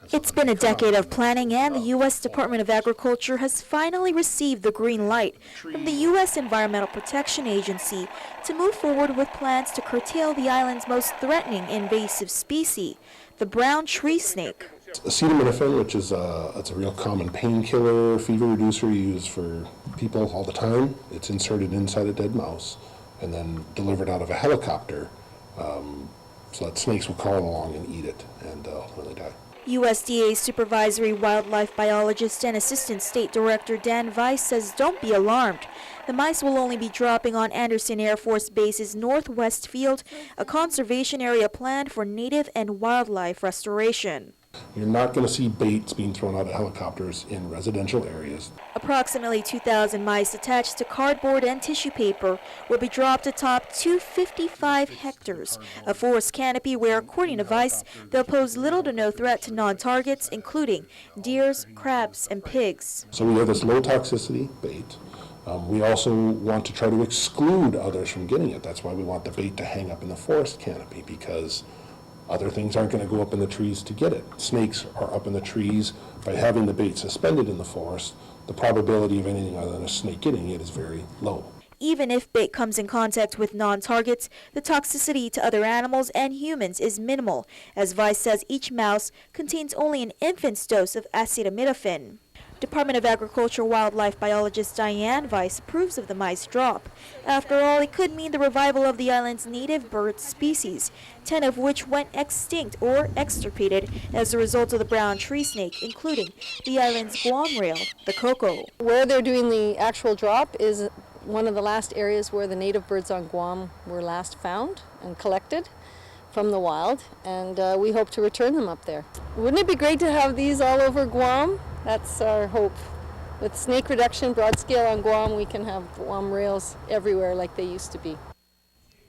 It's been a decade of planning, and the U.S. Department of Agriculture has finally received the green light from the U.S. Environmental Protection Agency to move forward with plans to curtail the island's most threatening invasive species, the brown tree snake. Acetaminophen, which is it's a real common painkiller, fever reducer used for people all the time. It's inserted inside a dead mouse and then delivered out of a helicopter so that snakes will crawl along and eat it and ultimately die. USDA Supervisory Wildlife Biologist and Assistant State Director Dan Weiss says don't be alarmed. The mice will only be dropping on Andersen Air Force Base's Northwest Field, a conservation area planned for native and wildlife restoration. You're not going to see baits being thrown out of helicopters in residential areas. Approximately 2,000 mice attached to cardboard and tissue paper will be dropped atop 255 hectares, a forest canopy where, according to Weiss, they'll pose little to no threat to non-targets, including deers, crabs, and pigs. So we have this low toxicity bait. We also want to try to exclude others from getting it. That's why we want the bait to hang up in the forest canopy, because other things aren't going to go up in the trees to get it. Snakes are up in the trees. By having the bait suspended in the forest, the probability of anything other than a snake getting it is very low. Even if bait comes in contact with non-targets, the toxicity to other animals and humans is minimal, as Weiss says each mouse contains only an infant's dose of acetaminophen. Department of Agriculture wildlife biologist Diane Weiss approves of the mice drop. After all, it could mean the revival of the island's native bird species, 10 of which went extinct or extirpated as a result of the brown tree snake, including the island's Guam rail, the cocoa. Where they're doing the actual drop is one of the last areas where the native birds on Guam were last found and collected from the wild, and we hope to return them up there. Wouldn't it be great to have these all over Guam? That's our hope. With snake reduction broad scale on Guam, we can have Guam rails everywhere like they used to be.